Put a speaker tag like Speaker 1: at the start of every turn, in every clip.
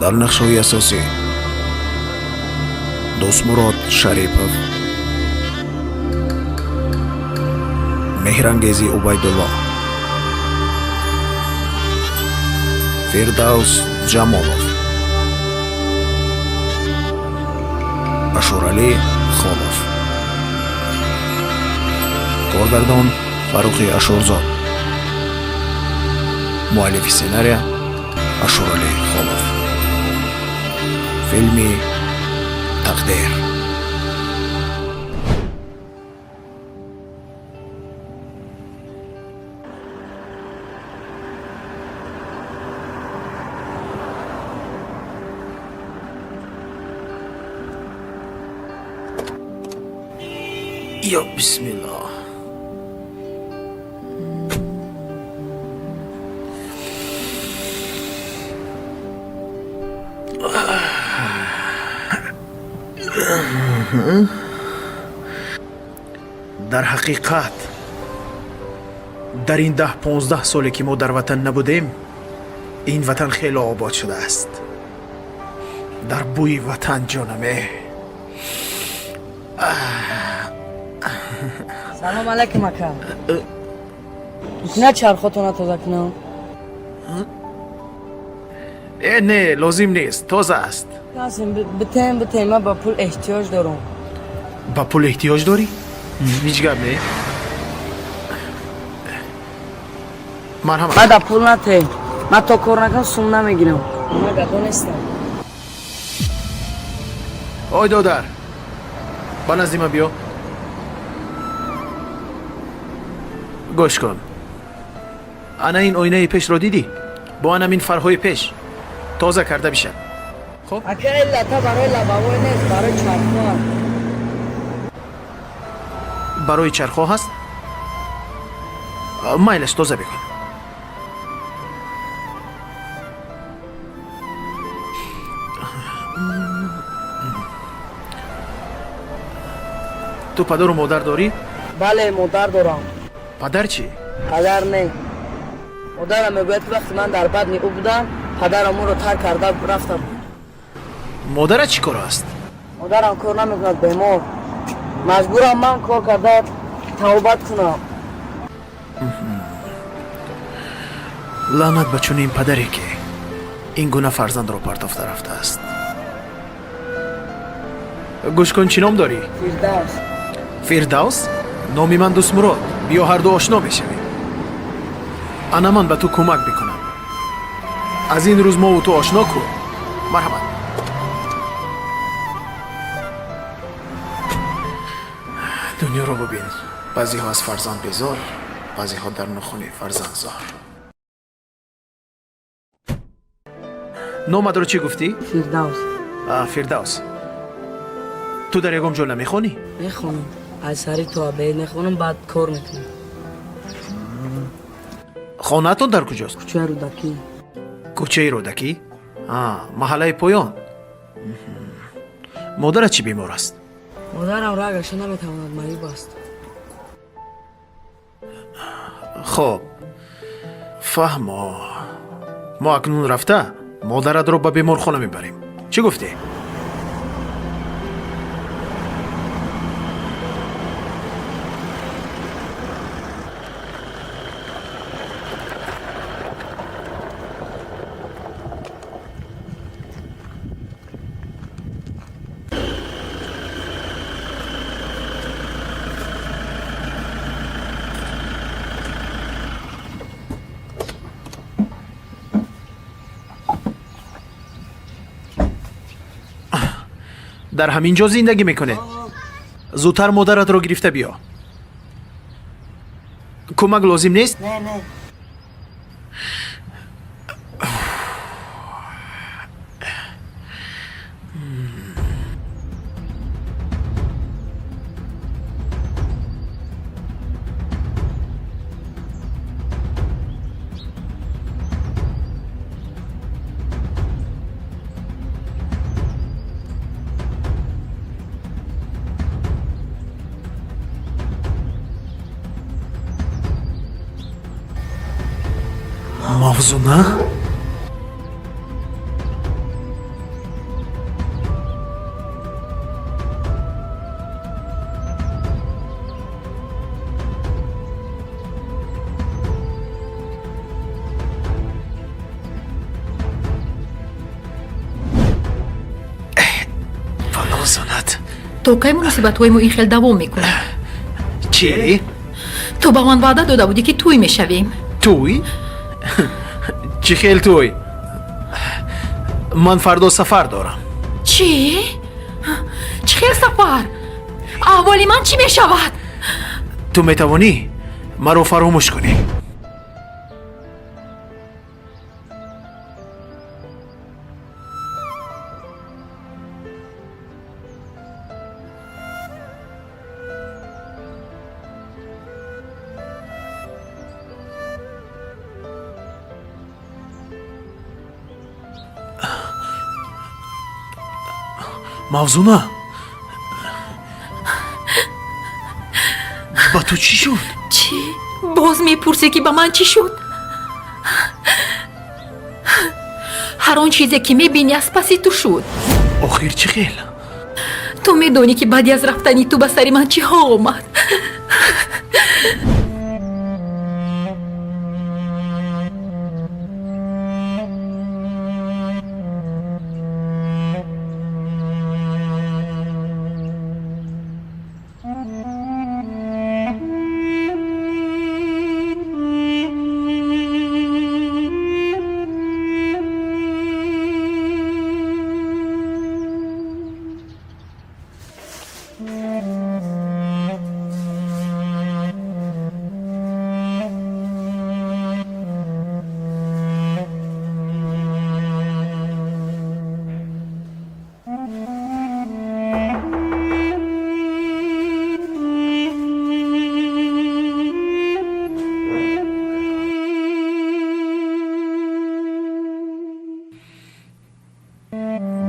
Speaker 1: дар нақшҳои асосӣ дӯстмурод Шарипов, меҳрангези Убайдулло, Фирдавс Ҷамолов, Ашуралӣ Холов. Коргардон Фарухи Ашурзод. муаллифи сценария Ашуралӣ Холов. филми Тақдир. یا بسم الله. дар ҳақиқат дар ин 10-15 соле ки мо дар ватан набудем, ин ватан хеле обод шудааст. дар бӯи ватан ҷонаме.
Speaker 2: салом алайкум ака. мекунад чархотона тоза кунам?
Speaker 1: не, лозим нест, тоза аст.
Speaker 2: битем, ман ба пул эҳтиёҷ дорам.
Speaker 1: ба пул эҳтиёҷ дорӣ? ҳеҷ гап не. марҳамат.
Speaker 2: ман да пул натем. ман то кор накунам сум намегирам. ман гадо нестам.
Speaker 1: ой додар, ба назди ман биё. гӯш кун. ана ин оинаи пешро дидӣ? бо анамин фарҳои пеш тоза карда бишад. хоб
Speaker 2: ака иллата барои лабавой нест, барои чархо аст.
Speaker 1: барои чархо ҳаст? майлаш тоза бикун. ту падару модар дорӣ?
Speaker 2: бале, модар дорам.
Speaker 1: падар чӣ?
Speaker 2: падар не. модарам мегӯяд ки вақти ман дар бадни ӯ будам, падарам моро тарк карда рафтам.
Speaker 1: модарат чӣ кор аст?
Speaker 2: модарам кор намекунад, бемор. маҷбурам ман кор карда тавобат кунам.
Speaker 1: лаънат ба чунин падаре ки ин гуна фарзандро партофта рафтааст. гӯш кун, чӣ ном дорӣ?
Speaker 2: фирдавс.
Speaker 1: фирдавс? номи ман дӯстмурод. биё ҳарду ошно мешавем. ана ман ба ту кӯмак мекунам. аз ин рӯз мову ту ошно кун. марҳамат. дунёро бубин. баъзеҳо аз фарзанд безор, баъзеҳо дар нухуни фарзанд зор. номадро чӣ гуфтӣ?
Speaker 2: фирдавс.
Speaker 1: фирдавс, ту дар ягон ҷо намехонӣ?
Speaker 2: мехонам. аз сари то абед мехонам, баъд кор мекунам.
Speaker 1: хонаатон дар куҷост?
Speaker 2: кӯчаи рӯдакӣ.
Speaker 1: кӯчаи рӯдакӣ? маҳаллаи поён. модарат чӣ бемор аст?
Speaker 2: модарам рагаша наметавонад, маъюб аст.
Speaker 1: хоб, фаҳмо. мо акнун рафта модаратро ба беморхона мебарем. чӣ гуфтӣ? дар ҳамин ҷо зиндагӣ мекунед? зудтар модаратро гирифта биё. кӯмак лозим нест?
Speaker 2: не.
Speaker 1: мавзуна?
Speaker 3: то кай муносибатҳои мо ин хел давом мекунад?
Speaker 1: چی؟
Speaker 3: то ба ман ваъда дода будӣ ки тӯй мешавем.
Speaker 1: توی؟ چی خیل توی؟ من فردا سفر دارم.
Speaker 3: чӣ? чӣ хел сафар? аҳволи ман чӣ мешавад?
Speaker 1: تو میتوانی مرا فراموش کنی. موضوع با تو چی شد؟
Speaker 3: чӣ? боз мепурсӣ ки ба ман чӣ шуд? ҳар он чизе ки мебинӣ аз паси ту шуд.
Speaker 1: آخر چی خیل؟
Speaker 3: ту медонӣ ки баъди аз рафтани ту ба сари ман чиҳо омад.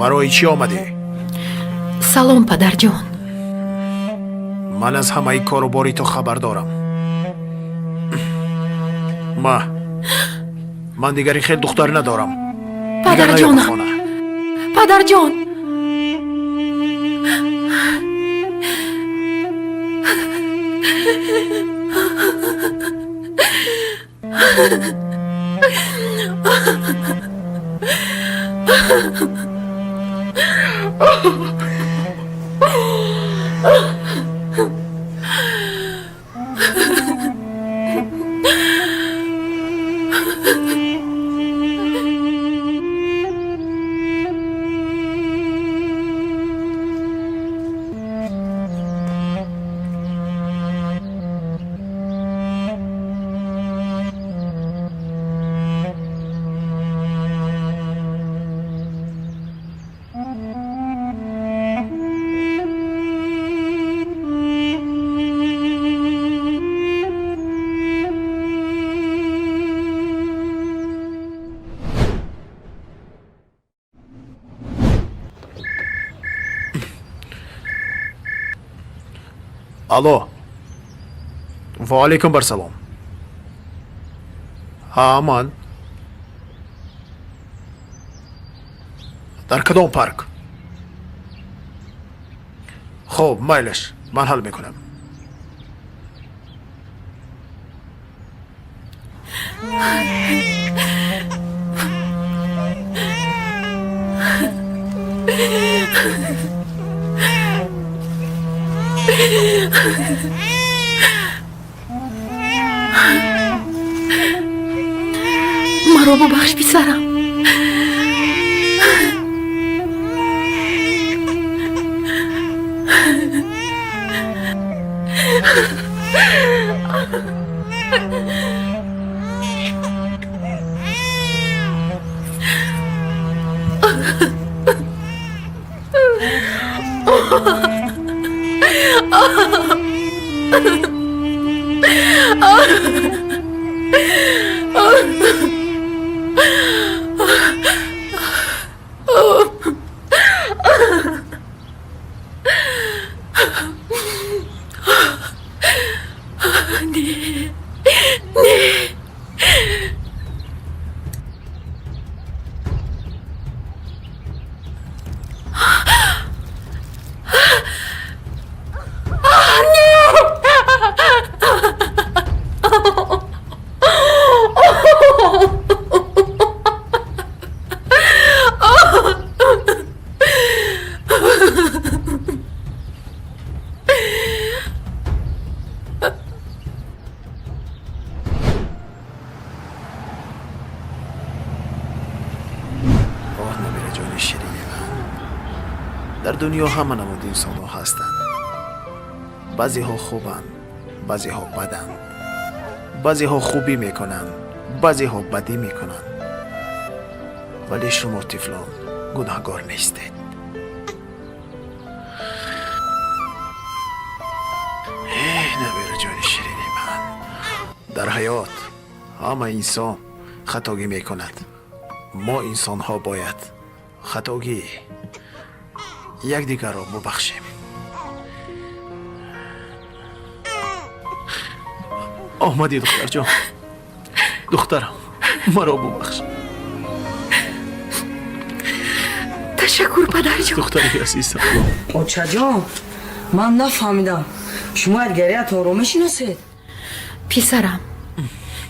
Speaker 1: برای چی آمدی؟
Speaker 3: салом падарҷон.
Speaker 1: من از همه کاروباری تو خبر دارم. من دیگری خیلی دختر ندارم. دیگر نیام
Speaker 3: падарҷонам,
Speaker 1: خانه.
Speaker 3: падарҷон.
Speaker 1: الو و علیکم بر سلام. ها من در کدام پارک؟ خب مایلش من حل میکنم.
Speaker 3: маро бубахш писарам.
Speaker 1: جان شیرین من. در دنیا همه نمود انسان ها هستند. بعضی ها خوبن، بعضی ها بدن، بعضی ها خوبی میکنن، بعضی ها بدی میکنن. ولی شما طفلان گناهگار نیستید. نبیر جان شیرین من. در حیات همه انسان خطاگی میکند. ما انسان ها باید خطاگی یک دیگر را ببخشیم. آمدی دختر جان. دخترم مرا ببخش.
Speaker 3: تشکر پدر جان.
Speaker 1: دختری عزیزم.
Speaker 2: اوچا جان من نفهمیدم شما ادگریتون رو میشناسید؟
Speaker 3: پسرم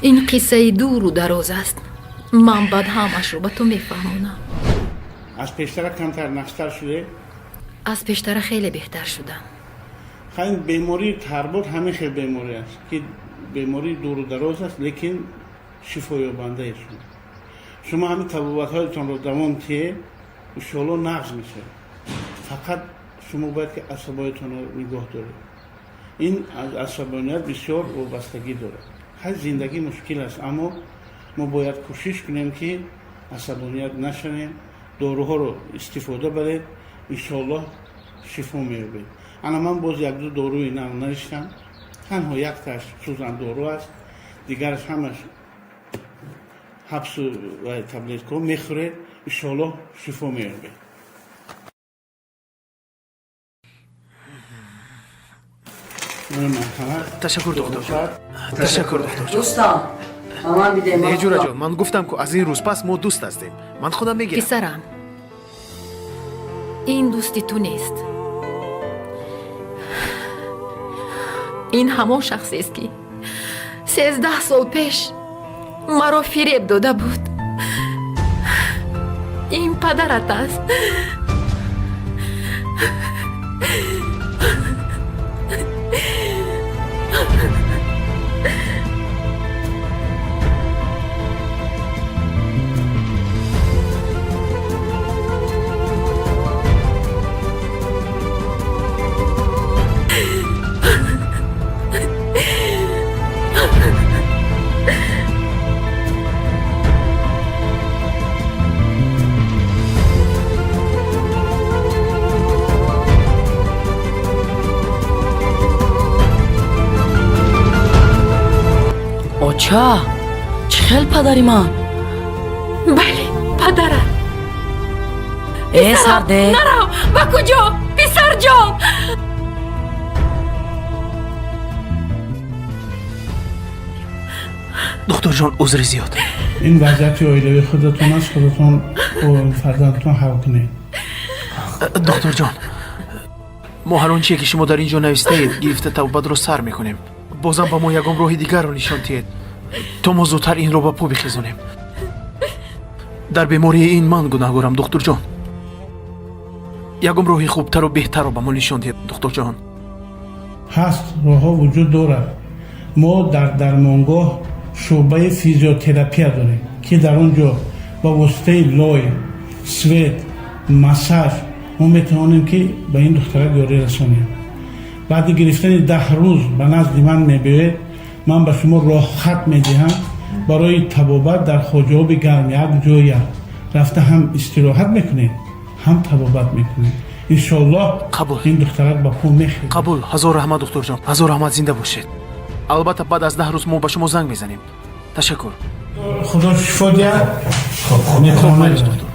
Speaker 3: این قصه دور و دراز است. من بعد همش رو به تو میفهمونم.
Speaker 4: از پیشتر کمتر نقشتر شده؟
Speaker 3: از پیشتر خیلی بهتر شدم.
Speaker 4: خیلی بیماری تربط همه خیلی بیماری است که بیماری دور و دراز است لیکن شفا یابنده است. شما همین طبیبت هایتان رو دوام که انشاءالله نقض میشه. فقط شما باید که عصبایتان رو نگاه دارید. این از عصبانیت بسیار وابستگی داره. خیلی زندگی مشکل است اما ما باید کوشش کنیم که عصبانیت نشنیم. داروها رو استفاده برید انشاءالله شفا میابید. انا من باز یک دو داروی نام نوشتم. تنها یک تاش سوزن دارو است. دیگرش همش حبس و تبلیت کن میخورید انشاءالله شفا میابید.
Speaker 1: تشکر دکتر. تشکر دکتر جان.
Speaker 2: دوستان من بیده من
Speaker 1: نیجورا جان من گفتم که از این روز پس ما دوست هستیم. من خودم میگم.
Speaker 3: پسرم این دوستی تو نیست. این همان شخصی است که 13 سال پیش مرا فریب داده بود. این پدرت است.
Speaker 2: اوچا چه خیل پدری من؟
Speaker 3: بله پدرت.
Speaker 2: ای سرده
Speaker 3: نرو با کجا پسر جان؟
Speaker 1: دکتر جان عذر زیاد.
Speaker 4: این وضعیت اویلوی خودتون است. خودتون و فرزندتون حل کنید.
Speaker 1: دکتر جان ما هر آنچه که شما در اینجا نوشته اید گرفته توبت رو سر میکنیم. بازم با ما یکم راه دیگر رو نشان دهید تا ما زودتر این رو به پا بخیزونیم. در بیماری این من گناهگارم دکتر جان. یکم راه خوبتر و بهتر رو به ما نشان دهید دکتر جان.
Speaker 4: هست راه ها وجود دارد. ما در درمانگاه شعبه فیزیوتراپی داریم که در اونجا با واسطه لای سویت مساج ما میتوانیم که به این دختره یاری رسانیم. بعد گرفتن 10 روز به نزد من میبرید. من به شما راه خط میدهم برای طبابت در خاجاب گرم. یک جای رفته هم استراحت میکنید هم طبابت میکنید. انشالله
Speaker 1: قبول.
Speaker 4: این دختره به پول میخوید.
Speaker 1: قبول. هزار رحمت دکتر جان. هزار رحمت. زنده باشید. البته بعد از 10 روز ما به شما زنگ میزنیم. تشکر.
Speaker 4: خدا شفا دهد.
Speaker 1: خب
Speaker 4: میتونم
Speaker 1: دکتر.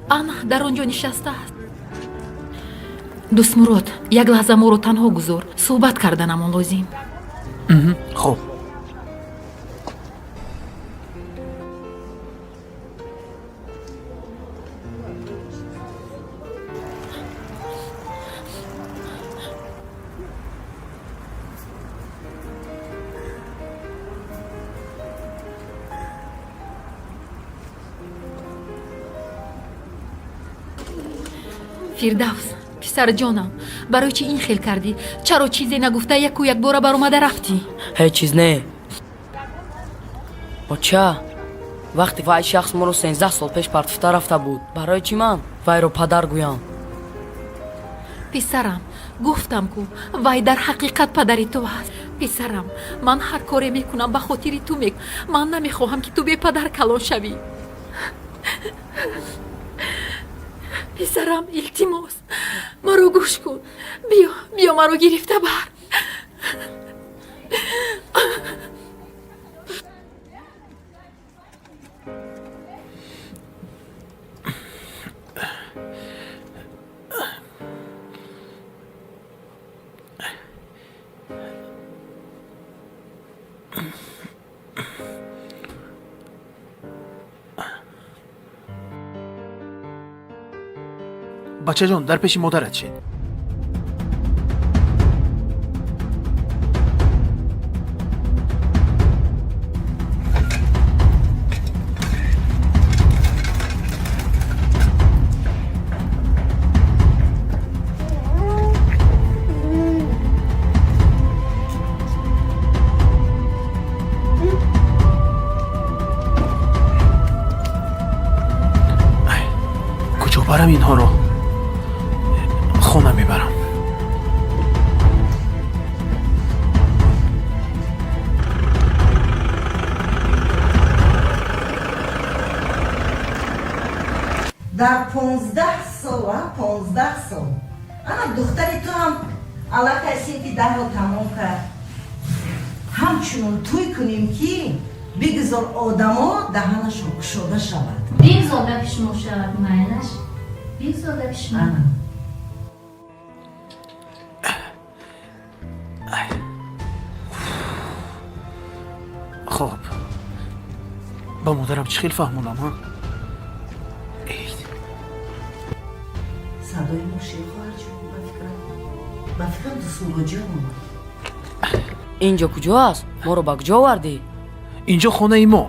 Speaker 3: آنا در آنجا نشسته است. دوست مراد یک لحظه ما رو تنها گذار. صحبت کردنمان لازم.
Speaker 1: خب
Speaker 3: фирдавс писарҷонам барои чӣ ин хел кардӣ чаро чизе нагуфта яку якбора баромада рафтӣ
Speaker 2: ҳеҷ чиз не боча вақте вай шахс моро 13 сол пеш партофта рафта буд барои чӣ ман вайро падар гӯям
Speaker 3: писарам гуфтам ку вай дар ҳақиқат падари ту аст писарам ман ҳар коре мекунам ба хотири ту ман намехоҳам ки ту бепадар калон шавӣ писарам илтимос маро гӯш кун биё маро гирифта бар
Speaker 1: бачаҷон дар пеши модарат шед. куҷо барам инҳоро хона мебарам.
Speaker 5: дар 15 сол ана духтари ту ҳам аллакай синфи 10 тамом кард. ҳамчунон тӯй кунем ки бигзор одамо даҳанашон кушода шавад.
Speaker 6: бигзор дар пишмо шавад майнаш бигзор дар пишмо.
Speaker 1: хоб ба модарам чӣ хел фаҳмонам ҳа?
Speaker 5: садои мошин хоҳарҷон ба фикрам дусмуроҷон
Speaker 2: инҷо куҷо аст моро ба куҷо овардӣ
Speaker 1: инҷо хонаи мо.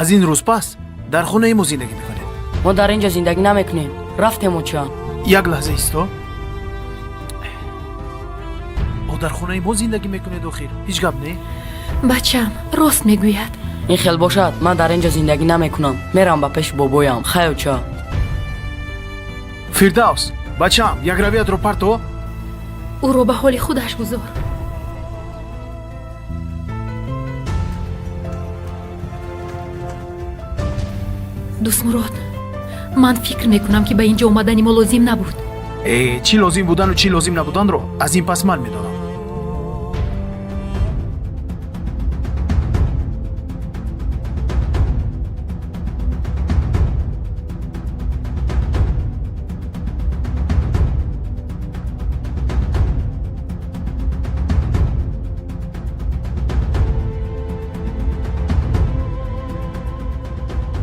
Speaker 1: аз ин рӯз пас дар хонаи мо зиндагӣ мекунем.
Speaker 2: мо дар инҷо зиндагӣ намекунем рафтему ча
Speaker 1: як лаҳза исто. о дар хонаи мо зиндагӣ мекунед охир ҳеҷ гап не?
Speaker 3: бачам рост мегӯяд
Speaker 2: ин хел бошад ман дар инҷо зиндагӣ намекунам мерам ба пеши бобоям хайо ча
Speaker 1: фирдавс бачаам як равиятро парто.
Speaker 3: ӯро ба ҳоли худаш гузор. дустмурод ман фикр мекунам ки ба инҷо омадани мо лозим набуд.
Speaker 1: чӣ лозим будану чӣ лозим набуданро аз ин пас ман медонам.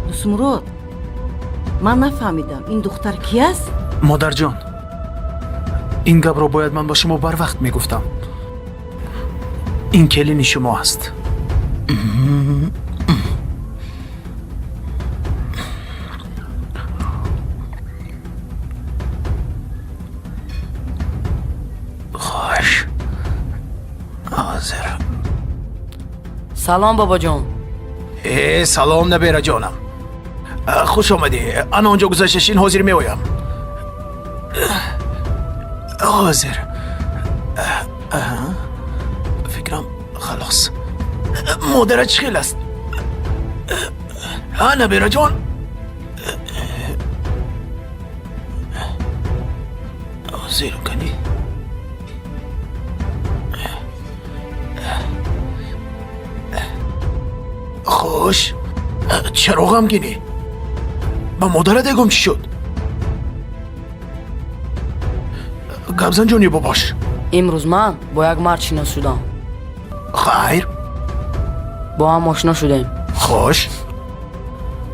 Speaker 5: дусмурод ман нафаҳмидам ин духтар ки аст?
Speaker 1: модарҷон ин гапро бояд ман ба шумо барвақт мегуфтам. ин келини шумо аст. хош ҳозир.
Speaker 2: салом бобоҷон
Speaker 1: салом набераҷонам. хуш омадӣ. ана он ҷо гузашташин ҳозир меоям. ҳозир фикрам халос. модарат чӣ хел аст? набераҷон ҳозир канӣ. хуш чаро ғамгинӣ? ба модарат ягом чӣ шуд? гапзан ҷони бобош.
Speaker 2: имрӯз ман бо як мард шинос шудам
Speaker 1: хайр.
Speaker 2: бо ҳам ошно шудем
Speaker 1: хуш.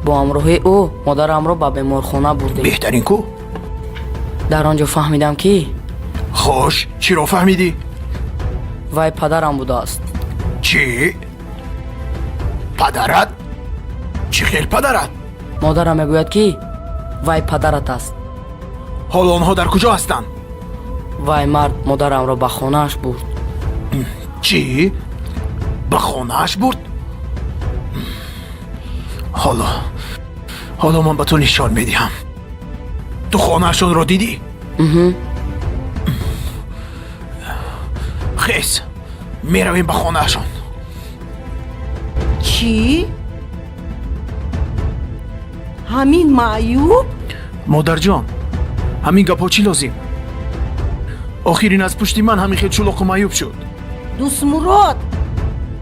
Speaker 2: бо ҳамроҳии ӯ модарамро ба беморхона бурдем.
Speaker 1: беҳтарин ку.
Speaker 2: дар он ҷо фаҳмидам ки
Speaker 1: хуш чиро фаҳмидӣ?
Speaker 2: вай падарам будааст.
Speaker 1: чӣ? падарат? чӣ хел падарат?
Speaker 2: модарам мегӯяд ки вай падарат аст.
Speaker 1: حالا آنها در کجا هستند؟
Speaker 2: вай мард модарамро ба хонааш бурд.
Speaker 1: چی؟ به خانه‌اش برد؟ حالا من به تو نشان میدیم. تو خانه‌شون رو دیدی؟ خیز میرویم به خانه‌شون.
Speaker 5: چی؟ همین معیوب؟
Speaker 1: مادر جان، همین گپا چی لازم؟ آخرین از پشتی من همین خیلی چلوق و معیوب شد.
Speaker 5: دوست مراد،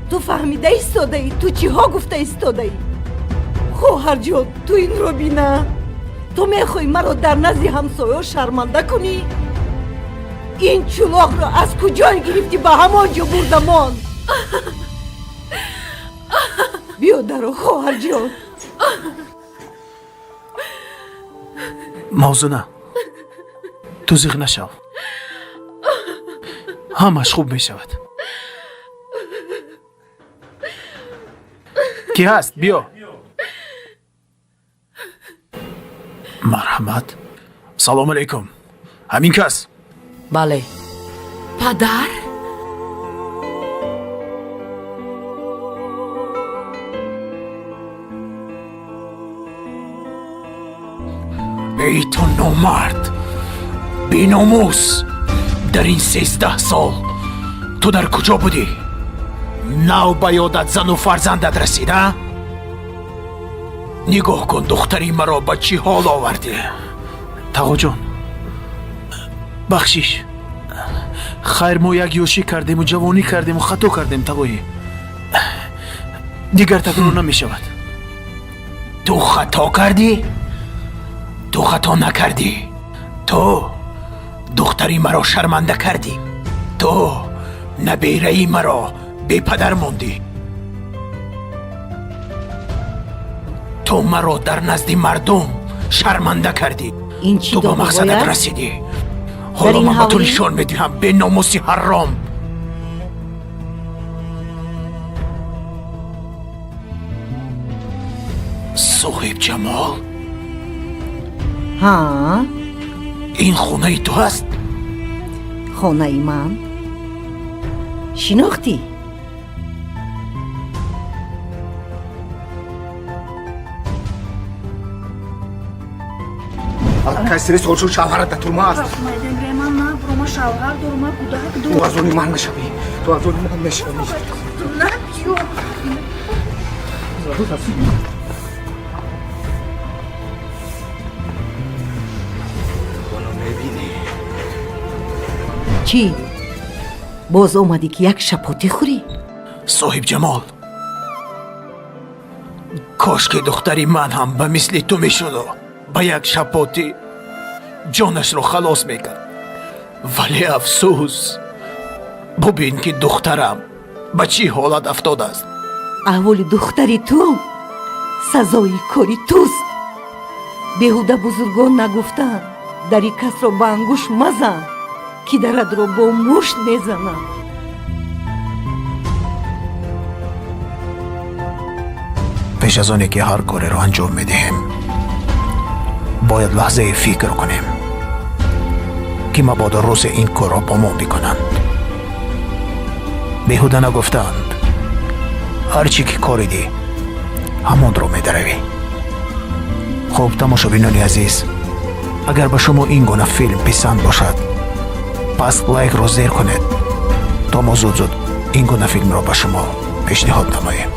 Speaker 5: تو فهمیده ایستاده ای؟ تو چی ها گفته ایستاده ای؟ خواهر جان، تو این رو بینه. تو میخوای مرا در نزد همسایه شرمنده کنی؟ این چلاق رو از کجای گرفتی به همان جا بردمان؟ بیا درو خواهر جان.
Speaker 1: موزونه تو زیغ نشو، همش خوب می شود. کی هست؟ بیا. مرحمت. سلام علیکم. همین کس؟
Speaker 2: бале.
Speaker 3: падар?
Speaker 1: ای تو نامرد، بی‌ناموس، در این 13 سال تو در کجا بودی؟ نو به یادت زن و فرزندت رسیده؟ نگاه کن دختری مرا به چی حال آوردی. تقا جان، بخشیش. خیر ما یک یوشی کردیم و جوانی کردیم و خطا کردیم تقایی. دیگر تکرار نمی شود. تو خطا کردی؟ تو خطا نکردی. تو دختری مرا شرمنده کردی. تو نبیره‌ای مرا بی پدر موندی. تو مرا در نزد مردم شرمنده کردی.
Speaker 5: این چی
Speaker 1: تو به
Speaker 5: داغ
Speaker 1: مقصدت
Speaker 5: باید؟
Speaker 1: رسیدی. حالا
Speaker 5: این
Speaker 1: من به تو
Speaker 5: حوالی؟
Speaker 1: نشان میدهم به ناموسی حرام. صاحب جمال،
Speaker 5: ها؟
Speaker 1: این خونه ای تو هست؟
Speaker 5: خانه ای من؟ شناختی؟
Speaker 7: کسری سوچو شوهرت در ترما است.
Speaker 8: من نه برو شوهر دارم من کودک
Speaker 7: تو از اونی من میشوی. تو از اونی من میشوی.
Speaker 8: نه جو
Speaker 5: چی؟ باز اومدی که یک شپاتی خوری؟
Speaker 1: صاحب جمال، کاش که دختری من هم به مثل تو میشد و با یک شپاتی جانش رو خلاص میکرد. ولی افسوس، ببین که دخترم به چی حالت افتاده است.
Speaker 5: احوال دختری تو سزای کاری توست. بهوده بزرگان نگفتن دری کس را به انگوش مزن که درد را با مشت میزنن.
Speaker 1: پیش از آنی که هر کاری رو انجام میدهیم باید لحظه فکر کنیم که مبادا روز این کار را با ما بکنند. بیهوده نگفتند هرچی که کاریدی همون رو میدروی. خب تماشابینان عزیز، اگر به شما این گونه فیلم پسند باشد پس لایک رو زیر کنید تا ما زود این گونه فیلم را به شما پیشنهاد نماییم.